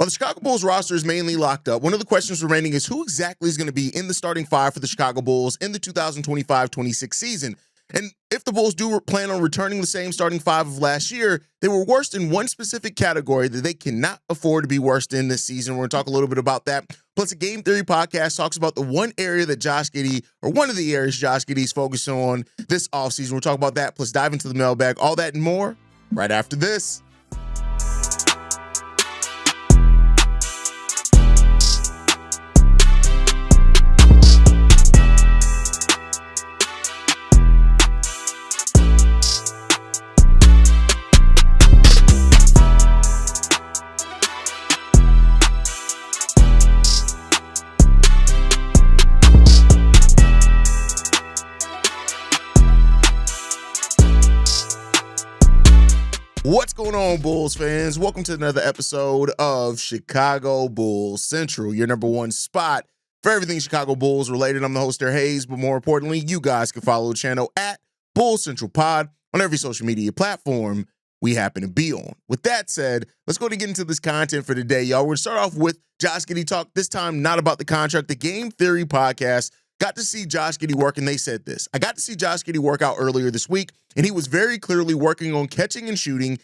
While the Chicago Bulls roster is mainly locked up, one of the questions remaining is who exactly is going to be in the starting five for the Chicago Bulls in the 2025-26 season. And if the Bulls do plan on returning the same starting five of last year, they were worst in one specific category that they cannot afford to be worst in this season. We're going to talk a little bit about that. Plus, a Game Theory podcast talks about the one area that Josh Giddey, or one of the areas Josh Giddey is focused on this offseason. We'll talk about that, plus dive into the mailbag, all that and more right after this. What's going on, Bulls fans? Welcome to another episode of Chicago Bulls Central, your number one spot for everything Chicago Bulls related. I'm the host, Derrick Hayes, but more importantly, you guys can follow the channel at Bulls Central Pod on every social media platform we happen to be on. With that said, let's go to get into this content for today, y'all. We're going to start off with Josh Giddey talk, this time not about the contract. The Game Theory podcast got to see Josh Giddey work, and they said this. I got to see Josh Giddey work out earlier this week, and he was very clearly working on catching and shooting.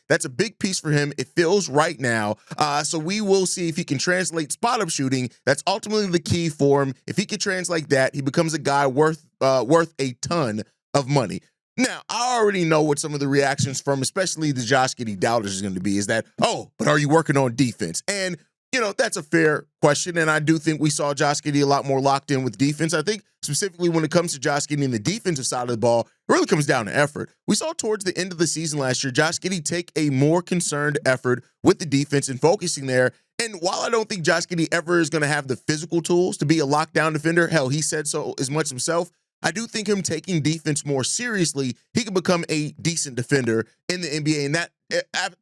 That's a big piece for him. It feels right now. So we will see if he can translate spot-up shooting. That's ultimately the key for him. If he can translate that, he becomes a guy worth a ton of money. Now, I already know what some of the reactions from especially the Josh Giddey doubters is going to be, is that, oh, but are you working on defense? And that's a fair question, and I do think we saw Josh Giddey a lot more locked in with defense. I think specifically when it comes to Josh Giddey in the defensive side of the ball, it really comes down to effort. We saw towards the end of the season last year, Josh Giddey take a more concerned effort with the defense and focusing there. And while I don't think Josh Giddey ever is going to have the physical tools to be a lockdown defender, hell, he said so as much himself, I do think him taking defense more seriously, he can become a decent defender in the NBA, and that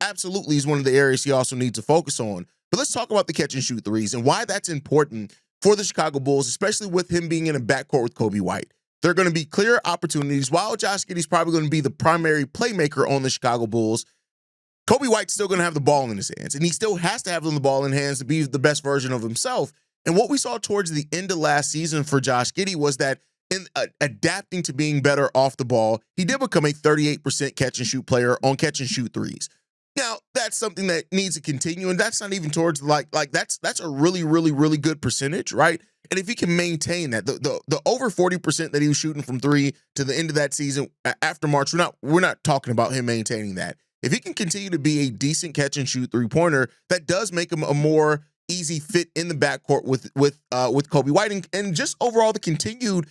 absolutely is one of the areas he also needs to focus on. But let's talk about the catch and shoot threes and why that's important for the Chicago Bulls, especially with him being in a backcourt with Coby White. There are going to be clear opportunities. While Josh Giddey's probably going to be the primary playmaker on the Chicago Bulls, Coby White's still going to have the ball in his hands, and he still has to have the ball in hands to be the best version of himself. And what we saw towards the end of last season for Josh Giddey was that in adapting to being better off the ball, he did become a 38% catch and shoot player on catch and shoot threes. Now, that's something that needs to continue, and that's not even towards that's a really, really, really good percentage, right? And if he can maintain that, the over 40% that he was shooting from three to the end of that season after March, we're not talking about him maintaining that. If he can continue to be a decent catch and shoot three-pointer, that does make him a more easy fit in the backcourt with Coby White, and just overall the continued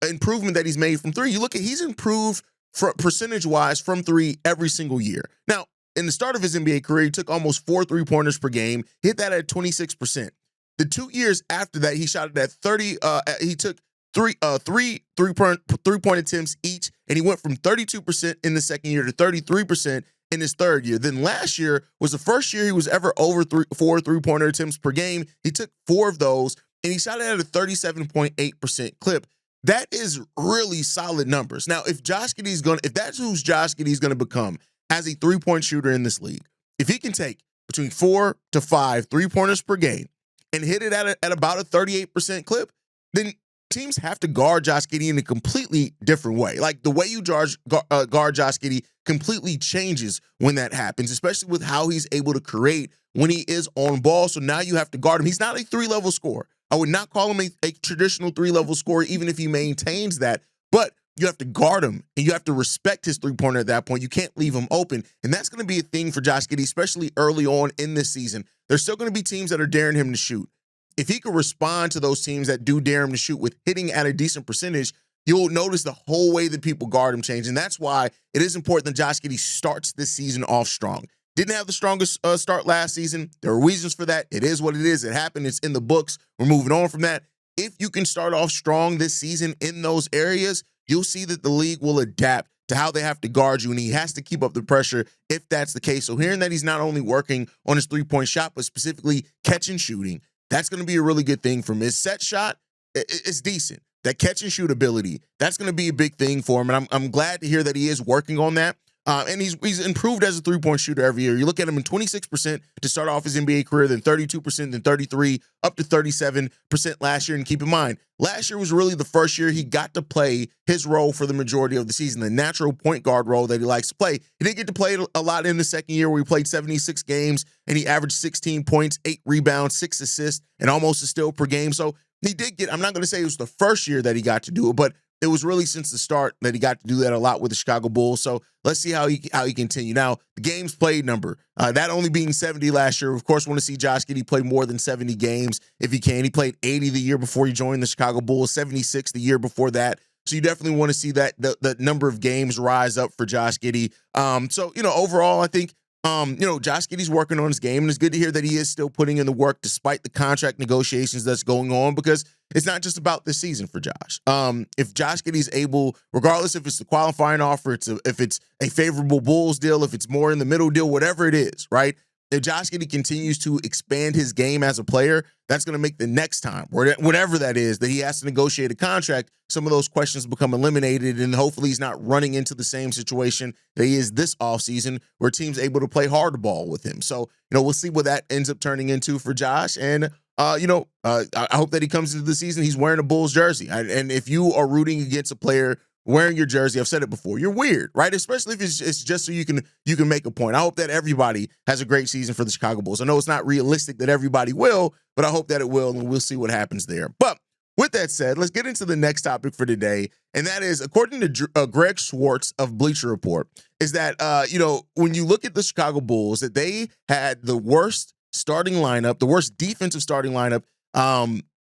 improvement that he's made from three. You look at, he's improved percentage-wise from three every single year. Now, in the start of his NBA career, he took almost 4 3-pointers per game, hit that at 26%. The 2 years after that, he shot it at 30. He took three three-point attempts each, and he went from 32% in the second year to 33% in his third year. Then last year was the first year he was ever over 4 three-pointer attempts per game. He took 4 of those, and he shot it at a 37.8% clip. That is really solid numbers. Now, if that's who's Josh Giddey's going to become as a three-point shooter in this league, if he can take between 4 to 5 three-pointers per game and hit it at about a 38% clip, then teams have to guard Josh Giddey in a completely different way. Like, the way you guard Josh Giddey completely changes when that happens, especially with how he's able to create when he is on ball. So now you have to guard him. He's not a 3-level scorer. I would not call him a traditional 3-level scorer, even if he maintains that. But you have to guard him, and you have to respect his three-pointer at that point. You can't leave him open, and that's going to be a thing for Josh Giddey, especially early on in this season. There's still going to be teams that are daring him to shoot. If he can respond to those teams that do dare him to shoot with hitting at a decent percentage, you'll notice the whole way that people guard him change, and that's why it is important that Josh Giddey starts this season off strong. Didn't have the strongest start last season. There are reasons for that. It is what it is. It happened. It's in the books. We're moving on from that. If you can start off strong this season in those areas, you'll see that the league will adapt to how they have to guard you, and he has to keep up the pressure if that's the case. So hearing that he's not only working on his three-point shot, but specifically catch and shooting, that's going to be a really good thing for him. His set shot, it's decent. That catch and shoot ability, that's going to be a big thing for him, and I'm glad to hear that he is working on that. And he's improved as a three-point shooter every year. You look at him in 26% to start off his NBA career, then 32%, then 33, up to 37% last year. And keep in mind, last year was really the first year he got to play his role for the majority of the season, the natural point guard role that he likes to play. He didn't get to play a lot in the second year where he played 76 games and he averaged 16 points, 8 rebounds, 6 assists, and almost a steal per game. So he did get, I'm not going to say it was the first year that he got to do it, but it was really since the start that he got to do that a lot with the Chicago Bulls. So let's see how he continue. Now, the games played number, that only being 70 last year. Of course, want to see Josh Giddey play more than 70 games if he can. He played 80 the year before he joined the Chicago Bulls, 76 the year before that. So you definitely want to see that the number of games rise up for Josh Giddey. So, overall, I think, Josh Giddey's working on his game, and it's good to hear that he is still putting in the work despite the contract negotiations that's going on, because it's not just about this season for Josh. If Josh Giddey's able, regardless if it's the qualifying offer, if it's a favorable Bulls deal, if it's more in the middle deal, whatever it is, right? If Josh Giddey continues to expand his game as a player, that's going to make the next time, whatever that is, that he has to negotiate a contract, some of those questions become eliminated, and hopefully he's not running into the same situation that he is this offseason where teams able to play hardball with him. So, we'll see what that ends up turning into for Josh. And, I hope that he comes into the season, he's wearing a Bulls jersey. And if you are rooting against a player wearing your jersey, I've said it before, you're weird, right? Especially if it's just so you can make a point. I hope that everybody has a great season for the Chicago Bulls. I know it's not realistic that everybody will, but I hope that it will, and we'll see what happens there. But with that said, let's get into the next topic for today, and that is, according to Greg Schwartz of Bleacher Report, is that, when you look at the Chicago Bulls, that they had the worst starting lineup, the worst defensive starting lineup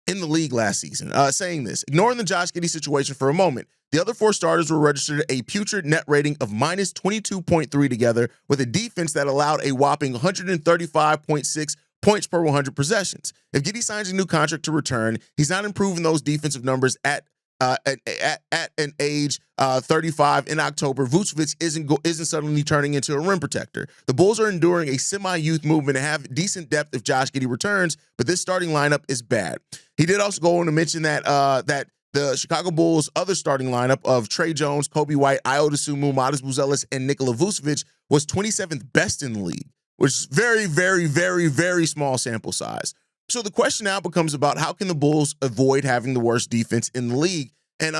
in the league last season, saying this, ignoring the Josh Giddey situation for a moment, the other 4 starters were registered a putrid net rating of minus 22.3 together, with a defense that allowed a whopping 135.6 points per 100 possessions. If Giddy signs a new contract to return, he's not improving those defensive numbers at an age 35 in October. Vucevic isn't suddenly turning into a rim protector. The Bulls are enduring a semi-youth movement and have decent depth if Josh Giddey returns, but this starting lineup is bad. He did also go on to mention that the Chicago Bulls' other starting lineup of Trey Jones, Coby White, Ayo Dosunmu, Matas Buzelis, and Nikola Vucevic was 27th best in the league, which is very, very, very, very small sample size. So the question now becomes about how can the Bulls avoid having the worst defense in the league? And,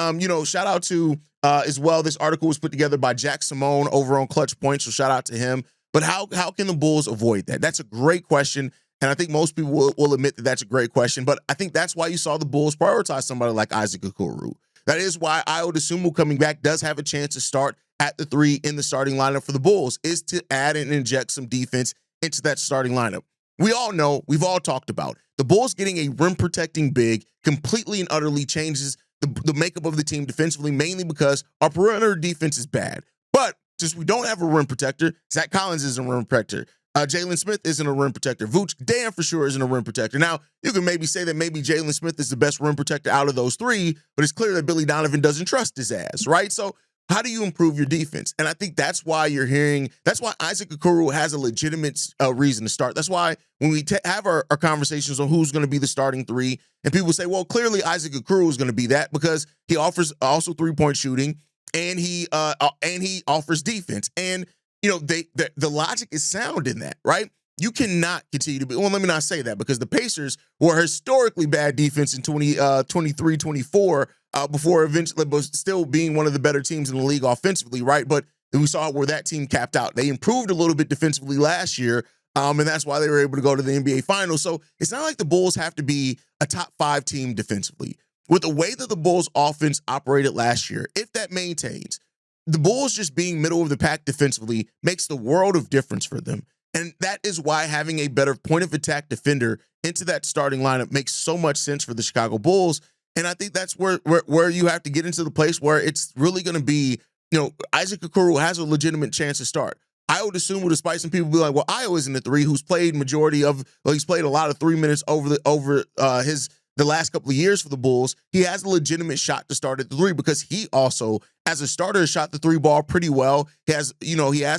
shout out to, as well, this article was put together by Jack Simone over on Clutch Point, so shout out to him. But how can the Bulls avoid that? That's a great question, and I think most people will admit that that's a great question, but I think that's why you saw the Bulls prioritize somebody like Isaac Okoro. That is why Ayo Dosunmu coming back does have a chance to start at the 3 in the starting lineup for the Bulls, is to add and inject some defense into that starting lineup. We all know, we've all talked about, the Bulls getting a rim-protecting big completely and utterly changes the makeup of the team defensively, mainly because our perimeter defense is bad. But since we don't have a rim protector, Zach Collins isn't a rim protector. Jalen Smith isn't a rim protector. Vooch damn for sure isn't a rim protector. Now, you can maybe say that maybe Jalen Smith is the best rim protector out of those 3, but it's clear that Billy Donovan doesn't trust his ass, right? So how do you improve your defense? And I think that's why that's why Isaac Okoro has a legitimate reason to start. That's why when we have our conversations on who's going to be the starting 3, and people say, well, clearly Isaac Okoro is going to be that because he offers also 3-point shooting, and he offers defense. And, the logic is sound in that, right? You cannot continue to be, well, let me not say that, because the Pacers were historically bad defense in 23-24 before eventually, but still being one of the better teams in the league offensively, right? But we saw where that team capped out. They improved a little bit defensively last year, and that's why they were able to go to the NBA Finals. So it's not like the Bulls have to be a top 5 team defensively. With the way that the Bulls offense operated last year, if that maintains, the Bulls just being middle of the pack defensively makes the world of difference for them. And that is why having a better point of attack defender into that starting lineup makes so much sense for the Chicago Bulls. And I think that's where you have to get into the place where it's really going to be, Isaac Okoro has a legitimate chance to start. Ayo Dosunmu, despite some people be like, well, Ayo isn't a 3, who's played he's played a lot of 3 minutes over the last couple of years for the Bulls. He has a legitimate shot to start at the 3 because he also, as a starter, shot the 3 ball pretty well. He has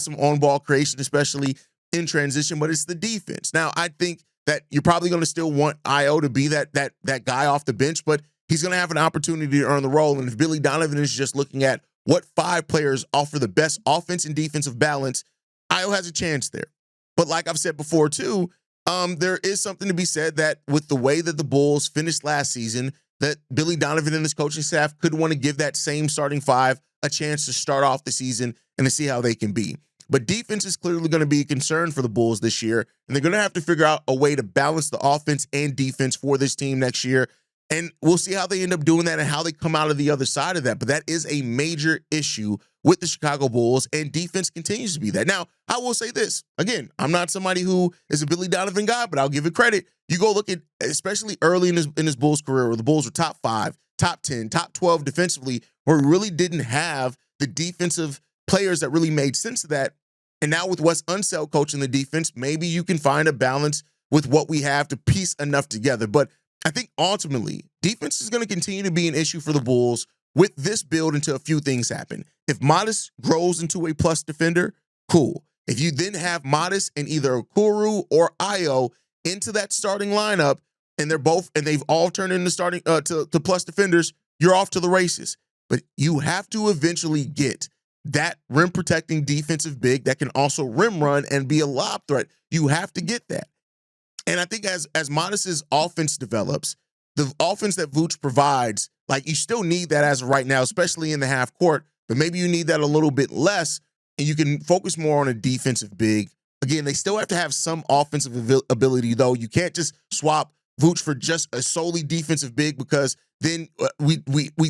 some on-ball creation, especially in transition, but it's the defense. Now, I think that you're probably going to still want Ayo to be that guy off the bench, but he's going to have an opportunity to earn the role. And if Billy Donovan is just looking at what 5 players offer the best offense and defensive balance, Ayo has a chance there. But like I've said before too, there is something to be said that with the way that the Bulls finished last season, that Billy Donovan and his coaching staff could want to give that same starting 5 a chance to start off the season and to see how they can be. But defense is clearly going to be a concern for the Bulls this year, and they're going to have to figure out a way to balance the offense and defense for this team next year. And we'll see how they end up doing that and how they come out of the other side of that. But that is a major issue with the Chicago Bulls, and defense continues to be that. Now, I will say this. Again, I'm not somebody who is a Billy Donovan guy, but I'll give it credit. You go look at, especially early in his Bulls career, where the Bulls were top 5, top 10, top 12 defensively, where we really didn't have the defensive players that really made sense of that. And now with Wes Unseld coaching the defense, maybe you can find a balance with what we have to piece enough together. But I think ultimately, defense is going to continue to be an issue for the Bulls with this build until a few things happen. If Modest grows into a plus defender, cool. If you then have Modest and either Okoro or Ayo into that starting lineup, and they've all turned into starting to plus defenders, you're off to the races. But you have to eventually get that rim protecting defensive big that can also rim run and be a lob threat. You have to get that. And I think as Modest's offense develops, the offense that Vooch provides, like, you still need that as of right now, especially in the half court, but maybe you need that a little bit less, and you can focus more on a defensive big. Again, they still have to have some offensive ability, though. You can't just swap Vooch for just a solely defensive big, because then we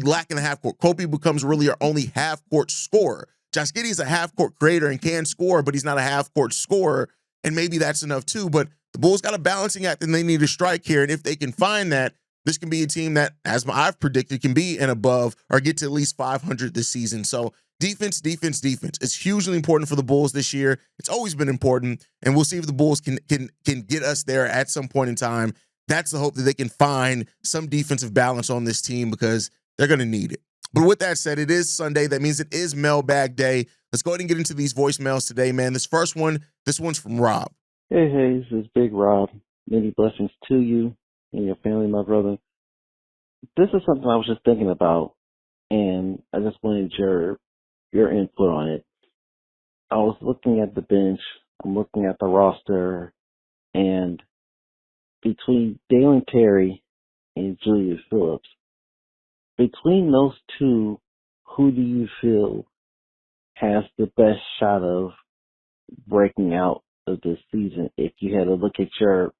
lack in the half court. Coby becomes really our only half court scorer. Josh Giddey is a half court creator and can score, but he's not a half court scorer, and maybe that's enough too. But the Bulls got a balancing act, and they need a strike here. And if they can find that, this can be a team that, as I've predicted, can be an above or get to at least 500 this season. So defense, defense, defense. It's hugely important for the Bulls this year. It's always been important, and we'll see if the Bulls can get us there at some point in time. That's the hope, that they can find some defensive balance on this team, because they're going to need it. But with that said, it is Sunday. That means it is Mailbag Day. Let's go ahead and get into these voicemails today, man. This one's from Rob. Hey, this is Big Rob. Many blessings to you and your family, my brother. This is something I was just thinking about, and I just wanted your input on it. I was looking at the bench, I'm looking at the roster, and between Dalen Terry and Julius Phillips, between those two, who do you feel has the best shot of breaking out of this season, if you had to look at your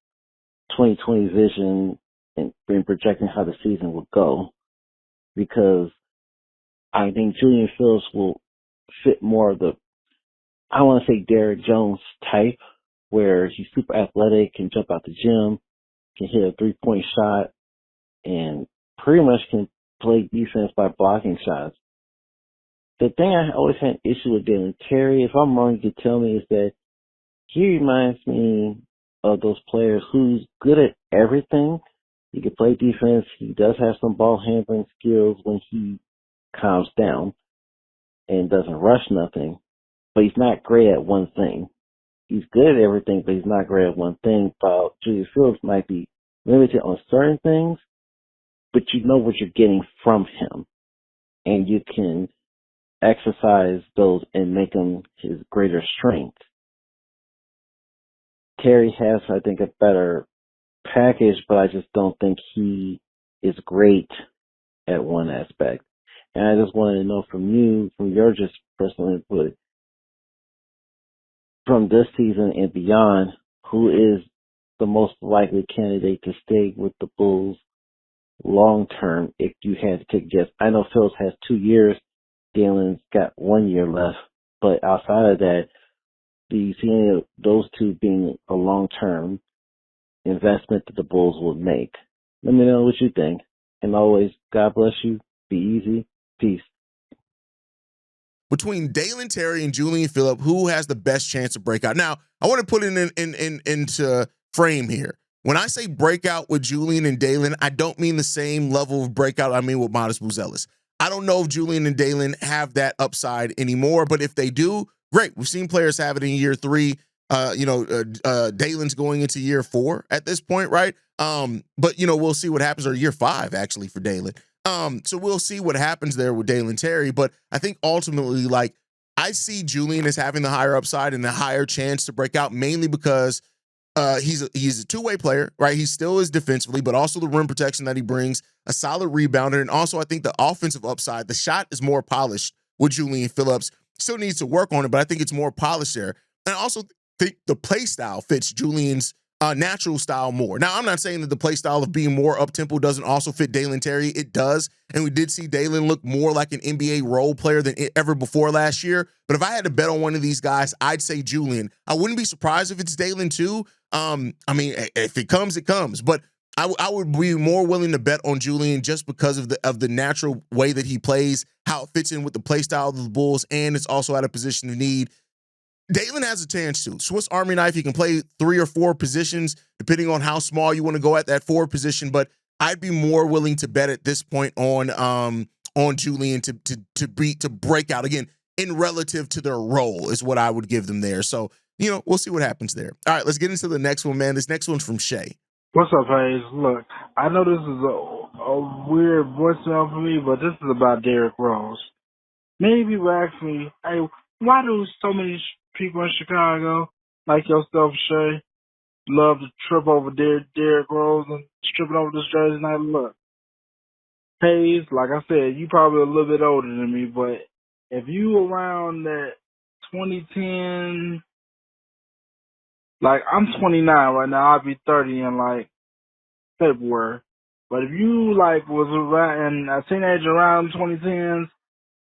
2020 vision and projecting how the season will go? Because I think Julian Phillips will fit more of the, I want to say, Derrick Jones type, where he's super athletic, can jump out the gym, can hit a three-point shot, and pretty much can play defense by blocking shots. The thing I always had an issue with Dalen Terry, if I'm wrong, you could tell me, is that he reminds me of those players who's good at everything. He can play defense. He does have some ball handling skills when he calms down and doesn't rush nothing, but he's not great at one thing. He's good at everything, but he's not great at one thing. While Julius Phillips might be limited on certain things, but you know what you're getting from him, and you can exercise those and make them his greater strength. Terry has, I think, a better package, but I just don't think he is great at one aspect. And I just wanted to know from you, from your just personal input, from this season and beyond, who is the most likely candidate to stay with the Bulls long term, if you had to take a guess? I know Phillips has 2 years. Dalen's got 1 year left. But outside of that, do you see any of those two being a long-term investment that the Bulls will make? Let me know what you think. And always, God bless you. Be easy. Peace. Between Dalen Terry and Julian Phillips, who has the best chance to break out? Now, I want to put it into frame here. When I say breakout with Julian and Dalen, I don't mean the same level of breakout I mean with Modest Buzelis. I don't know if Julian and Dalen have that upside anymore, but if they do, great. We've seen players have it in year 3. Dalen's going into year 4 at this point, right? But we'll see what happens, or year 5 actually for Dalen. So we'll see what happens there with Dalen Terry. But I think ultimately, like, I see Julian as having the higher upside and the higher chance to break out, mainly because he's a two-way player, right? He still is defensively, but also the rim protection that he brings, a solid rebounder, and also I think the offensive upside. The shot is more polished with Julian Phillips. Still needs to work on it, but I think it's more polished there. And I also think the play style fits Julian's natural style more. Now, I'm not saying that the play style of being more up-tempo doesn't also fit Dalen Terry. It does, and we did see Dalen look more like an NBA role player than ever before last year. But if I had to bet on one of these guys, I'd say Julian. I wouldn't be surprised if it's Dalen too. I mean, if it comes, it comes. But I would be more willing to bet on Julian just because of the natural way that he plays, how it fits in with the play style of the Bulls, and it's also at a position of need. Dalen has a chance to. Swiss Army knife, he can play 3 or 4 positions, depending on how small you want to go at that 4 position. But I'd be more willing to bet at this point on Julian to break out again in relative to their role is what I would give them there. So, we'll see what happens there. All right, let's get into the next one, man. This next one's from Shay. What's up, Hayes? Look, I know this is a weird voicemail for me, but this is about Derrick Rose. Many people ask me, hey, why do so many people in Chicago, like yourself, Shay, love to trip over Derrick Rose and tripping over this jersey? And I look, Hayes, like I said, you probably a little bit older than me, but if you around that 2010, like I'm 29 right now, I'll be 30 in like February. But if you like was around a teenager around 2010s,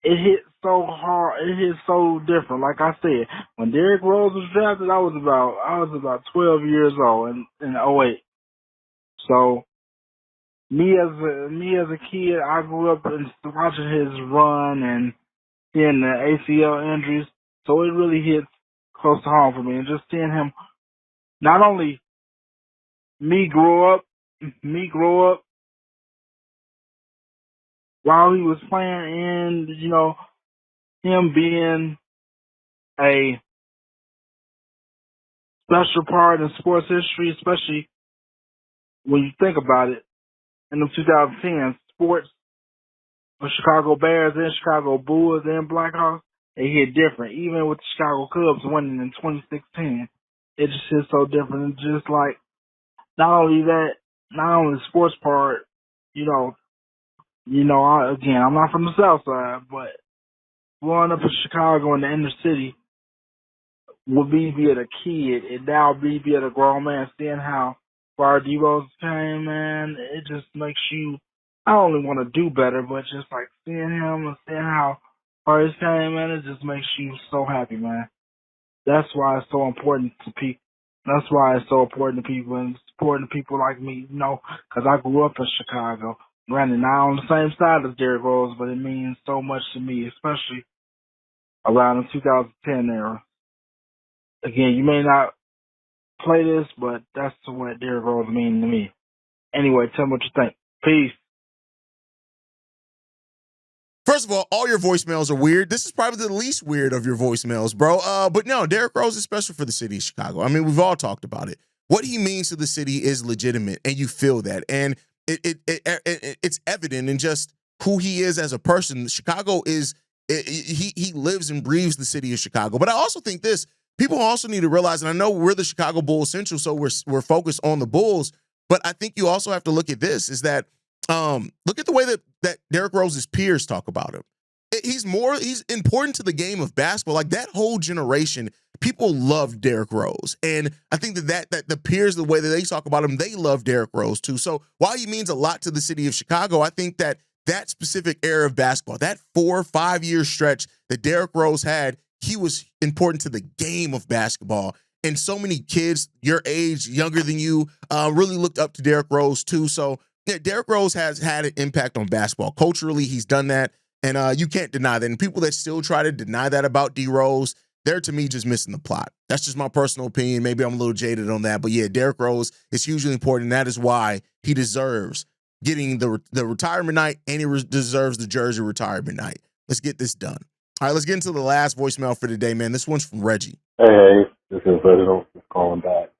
it hit so hard, it hit so different. Like I said, when Derrick Rose was drafted, I was about 12 years old in '08. So me as a kid, I grew up watching his run and seeing the ACL injuries. So it really hits close to home for me. And just seeing him, not only me grow up while he was playing, and him being a special part in sports history, especially when you think about it. In the 2010s, sports for Chicago Bears and Chicago Bulls and Blackhawks, they hit different. Even with the Chicago Cubs winning in 2016, it just hit so different. And just like, not only the sports part, I'm not from the South Side, but growing up in Chicago in the inner city, with me being a kid and now me being a grown man, seeing how far D Rose came, man, it just makes you not only want to do better, but just like seeing him and seeing how far he's came, man, it just makes you so happy, man. That's why it's so important to people. That's why it's so important to people, and it's important to people like me, because I grew up in Chicago. Granted, not on the same side as Derrick Rose, but it means so much to me, especially around the 2010 era. Again, you may not play this, but that's what Derrick Rose means to me. Anyway, tell me what you think. Peace. First of all your voicemails are weird. This is probably the least weird of your voicemails, bro. But no, Derrick Rose is special for the city of Chicago. I mean, we've all talked about it. What he means to the city is legitimate, and you feel that. And it's evident in just who he is as a person. Chicago is he lives and breathes the city of Chicago. But I also think this. People also need to realize, and I know we're the Chicago Bulls Central, so we're focused on the Bulls, but I think you also have to look at this, is that look at the way that Derrick Rose's peers talk about him. He's important to the game of basketball. Like that whole generation, people love Derrick Rose. And I think that the peers, the way that they talk about him, they love Derrick Rose too. So while he means a lot to the city of Chicago, I think that specific era of basketball, that 4 or 5 year stretch that Derrick Rose had, he was important to the game of basketball. And so many kids your age, younger than you, really looked up to Derrick Rose too. So yeah, Derrick Rose has had an impact on basketball. Culturally, he's done that. And you can't deny that. And people that still try to deny that about D Rose, they're to me just missing the plot. That's just my personal opinion. Maybe I'm a little jaded on that. But yeah, Derrick Rose is hugely important. And that is why he deserves getting the retirement night, and he deserves the jersey retirement night. Let's get this done. All right, let's get into the last voicemail for today, man. This one's from Reggie. Hey, this is Reginald calling back.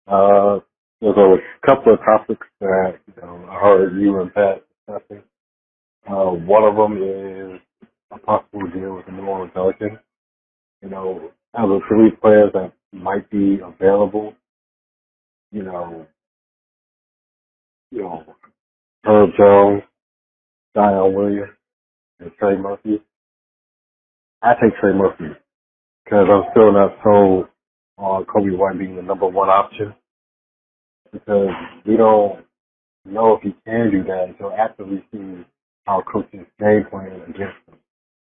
There's a couple of topics that I heard you and Pat discussing. One of them is a possible deal with the New Orleans Pelicans. You know, out of the 3 players that might be available, you know, Herb Jones, Zion Williams, and Trey Murphy. I take Trey Murphy because I'm still not sold on Coby White being the number 1 option because we don't know if he can do that until after we see our coach's game plan against him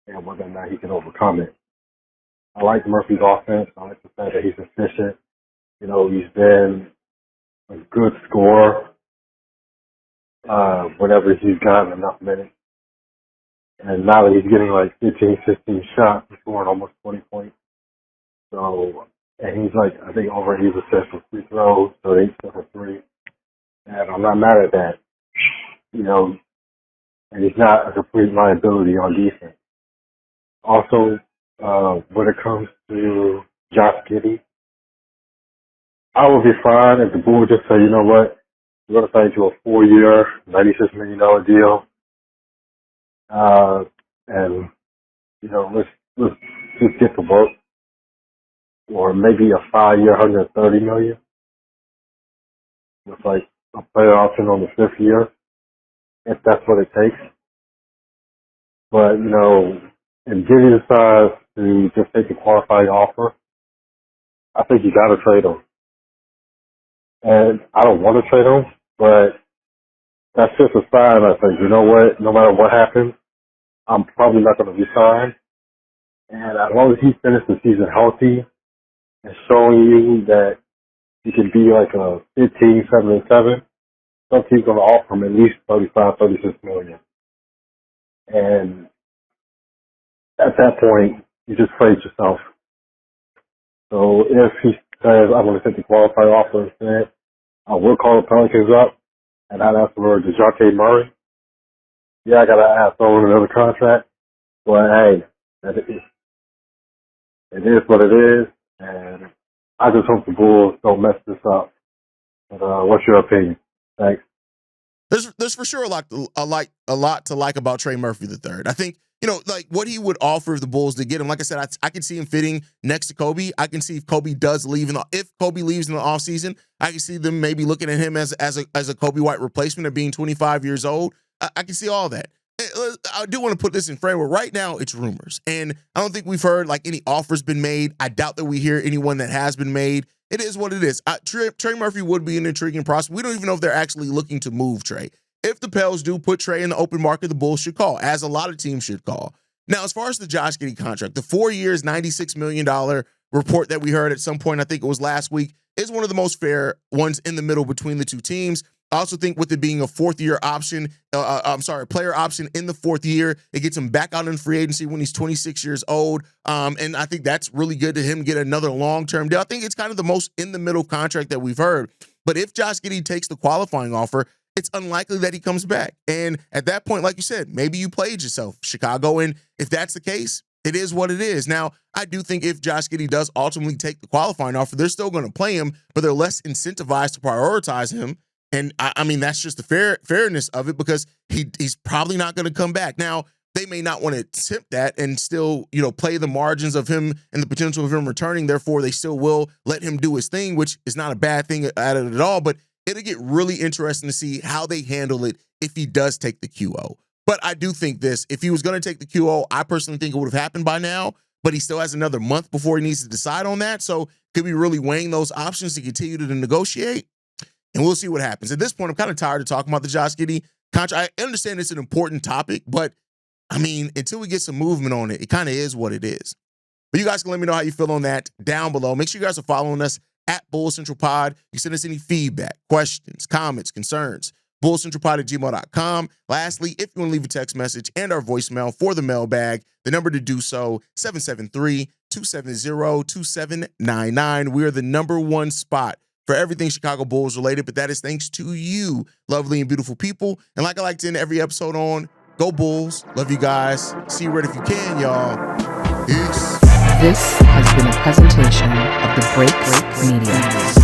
and whether or not he can overcome it. I like Murphy's offense. I like the fact that he's efficient. You know, he's been a good scorer whenever he's gotten enough minutes. And now that he's getting like 15, 16 shots, he's scoring almost 20 points. So, and he's like, I think over 80% for free throws, so 8 for 3. And I'm not mad at that. You know, and he's not a complete liability on defense. Also, when it comes to Josh Giddey, I would be fine if the Bulls just say, you know what, we're going to sign you a 4-year, $96 million deal. And, you know, let's just get to work. Or maybe a 5-year, $130 million. With like a player option on the 5th year, if that's what it takes. But, you know, if Giddy decides to just take a qualifying offer, I think you got to trade him. And I don't want to trade him, but that's just a sign. I think, you know what, no matter what happens, I'm probably not going to resign. And as long as he finishes the season healthy and showing you that he can be like a 15, 7-7, some team's going to offer him at least 35, 36 million. And at that point, you just played yourself. So if he says, I'm going to take the qualifying offer instead, I will call the Pelicans up and I'd ask for DeJounte Murray. Yeah, I got to ask for another contract. But hey, it is what it is. And I just hope the Bulls don't mess this up. But what's your opinion? Thanks. There's for sure a lot to like about Trey Murphy III. I think, you know, like what he would offer if the Bulls did get him. Like I said, I can see him fitting next to Coby. I can see if Coby does leave if Coby leaves in the offseason, I can see them maybe looking at him as a Coby White replacement of being 25 years old. I can see all that. I do want to put this in framework. Right now, it's rumors. And I don't think we've heard like any offers been made. I doubt that we hear anyone that has been made. It is what it is. Trey Murphy would be an intriguing prospect. We don't even know if they're actually looking to move Trey. If the Pels do put Trey in the open market, the Bulls should call, as a lot of teams should call. Now, as far as the Josh Giddey contract, the 4 years, $96 million report that we heard at some point, I think it was last week, is one of the most fair ones in the middle between the two teams. I also think with it being a 4th-year option, player option in the 4th year, it gets him back out in free agency when he's 26 years old. And I think that's really good to him get another long-term deal. I think it's kind of the most in-the-middle contract that we've heard. But if Josh Giddey takes the qualifying offer, it's unlikely that he comes back. And at that point, like you said, maybe you played yourself, Chicago. And if that's the case, it is what it is. Now, I do think if Josh Giddey does ultimately take the qualifying offer, they're still going to play him, but they're less incentivized to prioritize him. And I mean, that's just the fairness of it because he's probably not going to come back. Now, they may not want to attempt that and still, you know, play the margins of him and the potential of him returning. Therefore, they still will let him do his thing, which is not a bad thing at it at all. But it'll get really interesting to see how they handle it if he does take the QO. But I do think this, if he was going to take the QO, I personally think it would have happened by now, but he still has another month before he needs to decide on that. So could be really weighing those options to continue to negotiate. And we'll see what happens. At this point, I'm kind of tired of talking about the Josh Giddey contract. I understand it's an important topic, but I mean, until we get some movement on it, it kind of is what it is. But you guys can let me know how you feel on that down below. Make sure you guys are following us at Bulls Central Pod. You send us any feedback, questions, comments, concerns, bullscentralpod@gmail.com. Lastly, if you want to leave a text message and our voicemail for the mailbag, the number to do so, 773-270-2799. We are the #1 spot for everything Chicago Bulls related, but that is thanks to you, lovely and beautiful people. And like I like to end every episode on, go Bulls. Love you guys. See you right if you can, y'all. Peace. This has been a presentation of the Break Media.